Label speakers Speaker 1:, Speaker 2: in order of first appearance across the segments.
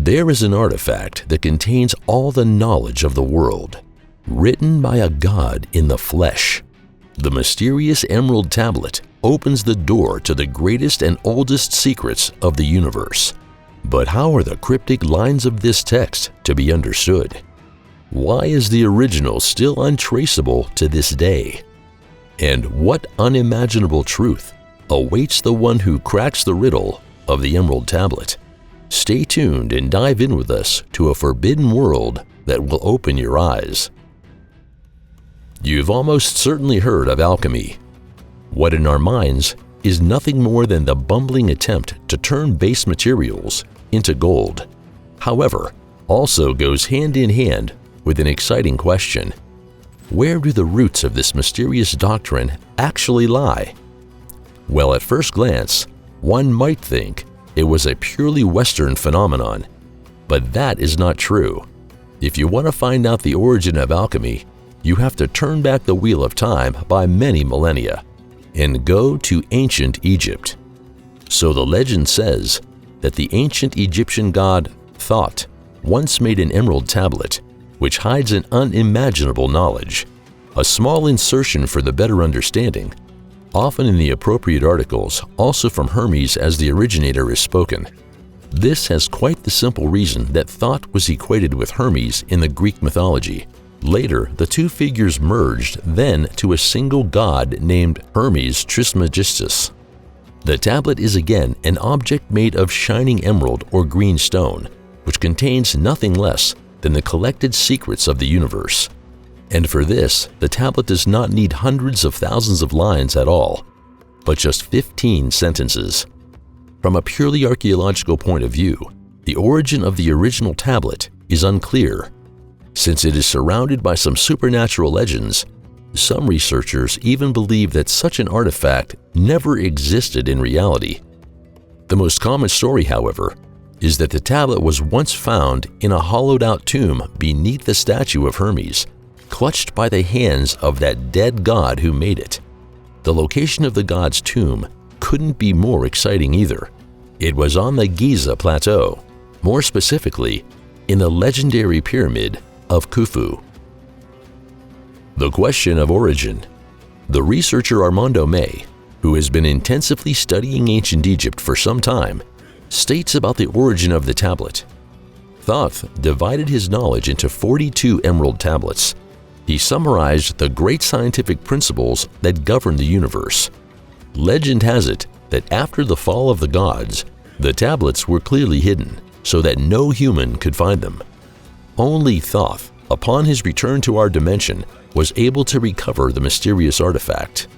Speaker 1: There is an artifact that contains all the knowledge of the world, written by a god in the flesh. The mysterious Emerald Tablet opens the door to the greatest and oldest secrets of the universe. But how are the cryptic lines of this text to be understood? Why is the original still untraceable to this day? And what unimaginable truth awaits the one who cracks the riddle of the Emerald Tablet? Stay tuned and dive in with us to a forbidden world that will open your eyes. You've almost certainly heard of alchemy. What in our minds is nothing more than the bumbling attempt to turn base materials into gold. However, also goes hand in hand with an exciting question. Where do the roots of this mysterious doctrine actually lie? Well, at first glance, one might think it was a purely Western phenomenon, but that is not true. If you want to find out the origin of alchemy, you have to turn back the wheel of time by many millennia and go to ancient Egypt. So the legend says that the ancient Egyptian god Thoth once made an emerald tablet which hides an unimaginable knowledge. A small insertion for the better understanding, often in the appropriate articles, also from Hermes as the originator is spoken. This has quite the simple reason that Thoth was equated with Hermes in the Greek mythology. Later, the two figures merged then to a single god named Hermes Trismegistus. The tablet is again an object made of shining emerald or green stone, which contains nothing less than the collected secrets of the universe. And for this, the tablet does not need hundreds of thousands of lines at all, but just 15 sentences. From a purely archaeological point of view, the origin of the original tablet is unclear. Since it is surrounded by some supernatural legends, some researchers even believe that such an artifact never existed in reality. The most common story, however, is that the tablet was once found in a hollowed-out tomb beneath the statue of Hermes, clutched by the hands of that dead god who made it. The location of the god's tomb couldn't be more exciting either. It was on the Giza Plateau, more specifically, in the legendary pyramid of Khufu. The question of origin. The researcher Armando May, who has been intensively studying ancient Egypt for some time, states about the origin of the tablet. Thoth divided his knowledge into 42 emerald tablets. He summarized the great scientific principles that govern the universe. Legend has it that after the fall of the gods, the tablets were clearly hidden so that no human could find them. Only Thoth, upon his return to our dimension, was able to recover the mysterious artifact.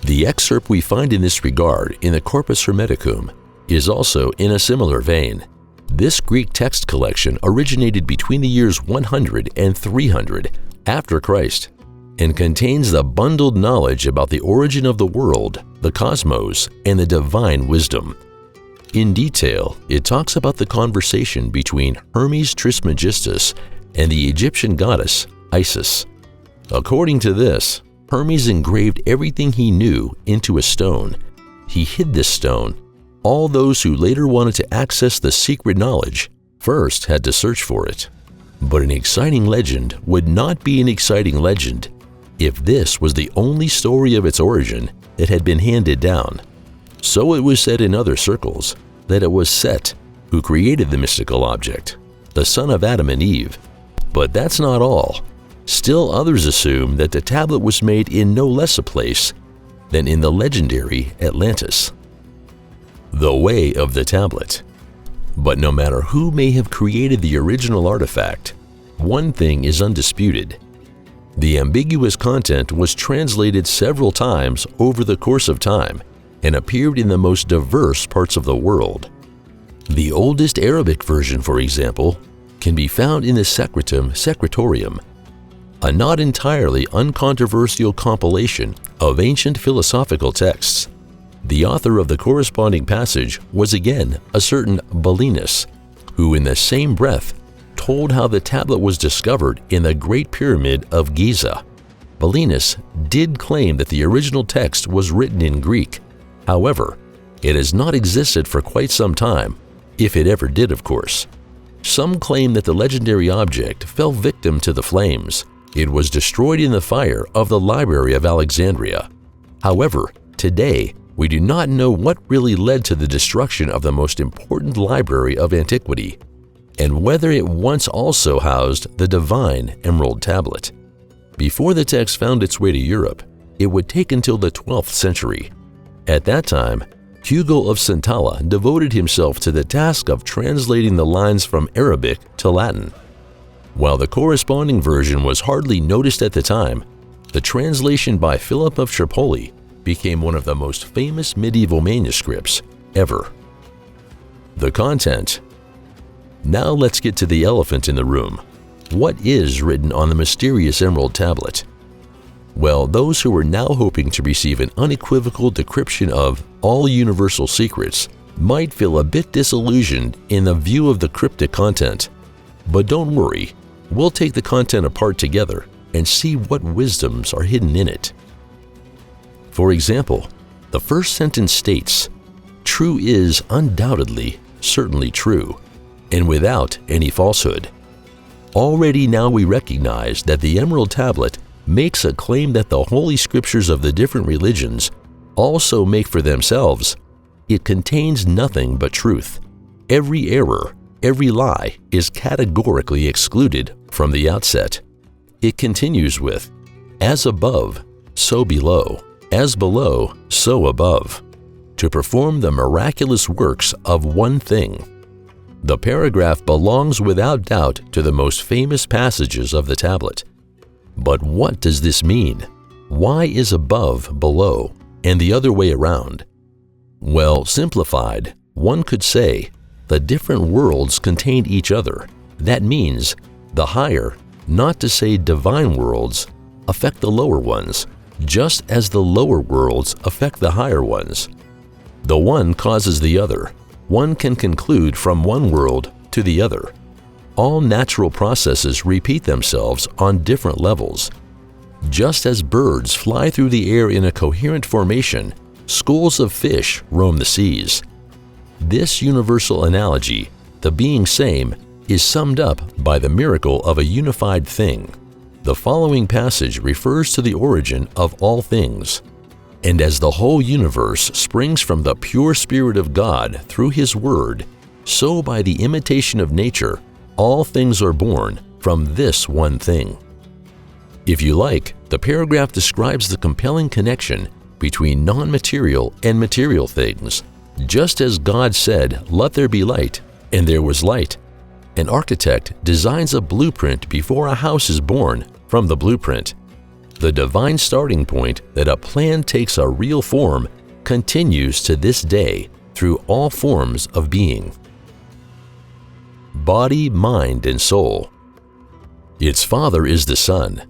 Speaker 1: The excerpt we find in this regard in the Corpus Hermeticum is also in a similar vein. This Greek text collection originated between the years 100 and 300 after Christ and contains the bundled knowledge about the origin of the world, the cosmos, and the divine wisdom. In detail, it talks about the conversation between Hermes Trismegistus and the Egyptian goddess Isis. According to this, Hermes engraved everything he knew into a stone. He hid this stone. All those who later wanted to access the secret knowledge first had to search for it. But an exciting legend would not be an exciting legend if this was the only story of its origin that had been handed down. So it was said in other circles that it was Set who created the mystical object, the son of Adam and Eve. But that's not all. Still others assume that the tablet was made in no less a place than in the legendary Atlantis. The way of the tablet. But no matter who may have created the original artifact, one thing is undisputed. The ambiguous content was translated several times over the course of time and appeared in the most diverse parts of the world. The oldest Arabic version, for example, can be found in the Secretum Secretorium, a not entirely uncontroversial compilation of ancient philosophical texts. The author of the corresponding passage was again a certain Belinus, who in the same breath told how the tablet was discovered in the Great Pyramid of Giza. Belinus did claim that the original text was written in Greek. However, it has not existed for quite some time, if it ever did, of course. Some claim that the legendary object fell victim to the flames. It was destroyed in the fire of the Library of Alexandria. However, today, we do not know what really led to the destruction of the most important library of antiquity, and whether it once also housed the divine Emerald Tablet. Before the text found its way to Europe, it would take until the 12th century. At that time, Hugo of Santalla devoted himself to the task of translating the lines from Arabic to Latin. While the corresponding version was hardly noticed at the time, the translation by Philip of Tripoli became one of the most famous medieval manuscripts ever. The content. Now let's get to the elephant in the room. What is written on the mysterious Emerald Tablet? Well, those who are now hoping to receive an unequivocal decryption of all universal secrets might feel a bit disillusioned in the view of the cryptic content. But don't worry, we'll take the content apart together and see what wisdoms are hidden in it. For example, the first sentence states, "True is undoubtedly, certainly true, and without any falsehood." Already now we recognize that the Emerald Tablet makes a claim that the holy scriptures of the different religions also make for themselves. It contains nothing but truth. Every error, every lie is categorically excluded from the outset. It continues with, "As above, so below, as below, so above," to perform the miraculous works of one thing. The paragraph belongs without doubt to the most famous passages of the tablet. But what does this mean? Why is above below and the other way around? Well, simplified, one could say the different worlds contain each other. That means the higher, not to say divine worlds, affect the lower ones, just as the lower worlds affect the higher ones. The one causes the other. One can conclude from one world to the other. All natural processes repeat themselves on different levels. Just as birds fly through the air in a coherent formation, schools of fish roam the seas. This universal analogy, the being same, is summed up by the miracle of a unified thing. The following passage refers to the origin of all things. And as the whole universe springs from the pure Spirit of God through His Word, so by the imitation of nature, all things are born from this one thing. If you like, the paragraph describes the compelling connection between non-material and material things. Just as God said, "Let there be light," and there was light. An architect designs a blueprint before a house is born from the blueprint. The divine starting point that a plan takes a real form continues to this day through all forms of being. Body, mind, and soul. Its father is the sun.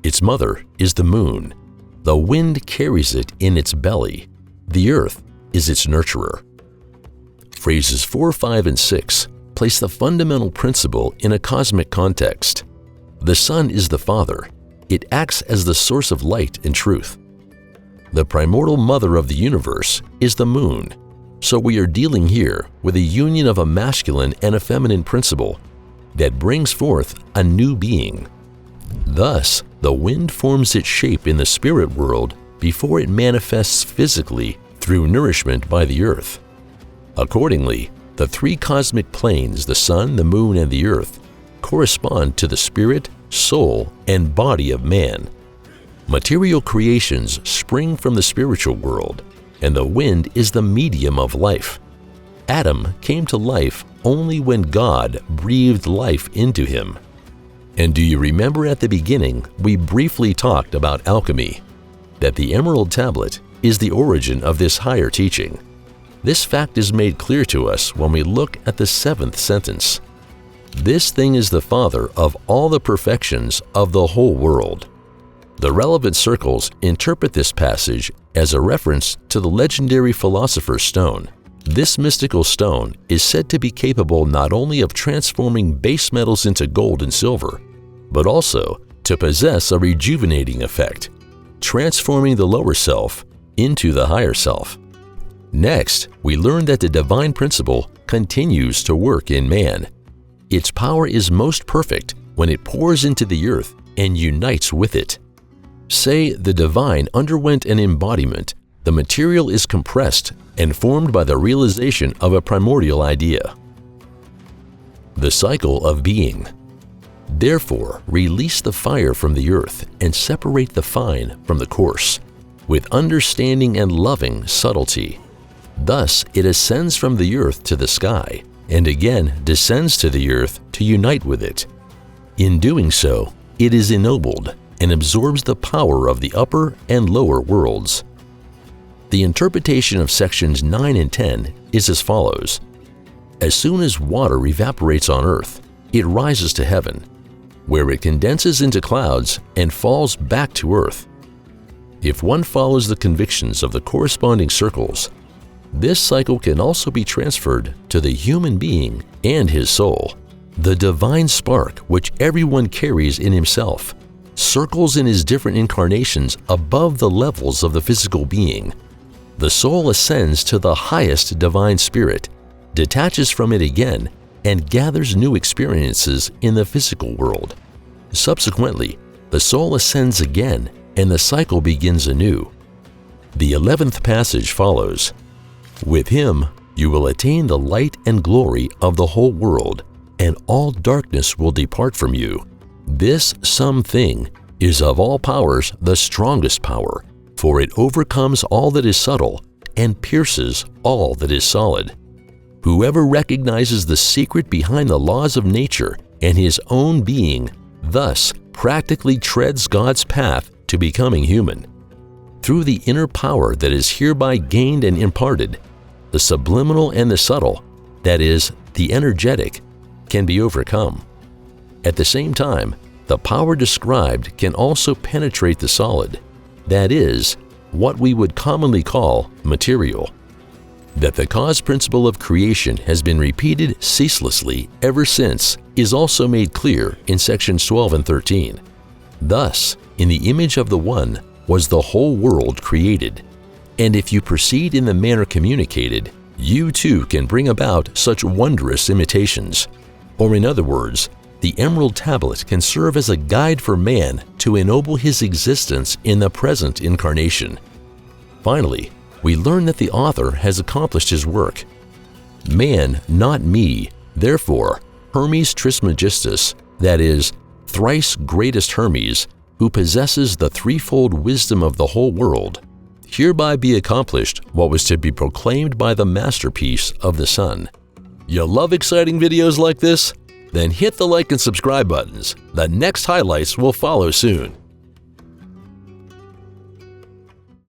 Speaker 1: Its mother is the moon. The wind carries it in its belly. The earth is its nurturer. Phrases 4, 5, and 6 place the fundamental principle in a cosmic context. The sun is the father. It acts as the source of light and truth. The primordial mother of the universe is the moon. So we are dealing here with a union of a masculine and a feminine principle that brings forth a new being. Thus, the wind forms its shape in the spirit world before it manifests physically through nourishment by the earth. Accordingly, the three cosmic planes, the sun, the moon, and the earth, correspond to the spirit, soul, and body of man. Material creations spring from the spiritual world, and the wind is the medium of life. Adam came to life only when God breathed life into him. And do you remember at the beginning we briefly talked about alchemy, that the Emerald Tablet is the origin of this higher teaching? This fact is made clear to us when we look at the 7th sentence. This thing is the father of all the perfections of the whole world. The relevant circles interpret this passage as a reference to the legendary philosopher's stone. This mystical stone is said to be capable not only of transforming base metals into gold and silver, but also to possess a rejuvenating effect, transforming the lower self into the higher self. Next, we learn that the divine principle continues to work in man. Its power is most perfect when it pours into the earth and unites with it. Say the divine underwent an embodiment, the material is compressed and formed by the realization of a primordial idea. The cycle of being. Therefore, release the fire from the earth and separate the fine from the coarse, with understanding and loving subtlety. Thus it ascends from the earth to the sky, and again descends to the earth to unite with it. In doing so, it is ennobled and absorbs the power of the upper and lower worlds. The interpretation of sections 9 and 10 is as follows. As soon as water evaporates on earth, it rises to heaven, where it condenses into clouds and falls back to earth. If one follows the convictions of the corresponding circles, this cycle can also be transferred to the human being and his soul. The divine spark which everyone carries in himself circles in his different incarnations above the levels of the physical being. The soul ascends to the highest divine spirit, detaches from it again, and gathers new experiences in the physical world. Subsequently, the soul ascends again and the cycle begins anew. The 11th passage follows. With him you will attain the light and glory of the whole world, and all darkness will depart from you. This something is of all powers the strongest power, for it overcomes all that is subtle and pierces all that is solid. Whoever recognizes the secret behind the laws of nature and his own being, thus practically treads God's path to becoming human. Through the inner power that is hereby gained and imparted, the subliminal and the subtle, that is, the energetic, can be overcome. At the same time, the power described can also penetrate the solid, that is, what we would commonly call material. That the cause principle of creation has been repeated ceaselessly ever since is also made clear in sections 12 and 13. Thus, in the image of the One was the whole world created. And if you proceed in the manner communicated, you too can bring about such wondrous imitations. Or in other words, the Emerald Tablet can serve as a guide for man to ennoble his existence in the present incarnation. Finally, we learn that the author has accomplished his work. Man, not me, therefore, Hermes Trismegistus, that is, thrice greatest Hermes, who possesses the threefold wisdom of the whole world, hereby be accomplished what was to be proclaimed by the masterpiece of the sun. You love exciting videos like this? Then hit the like and subscribe buttons. The next highlights will follow soon.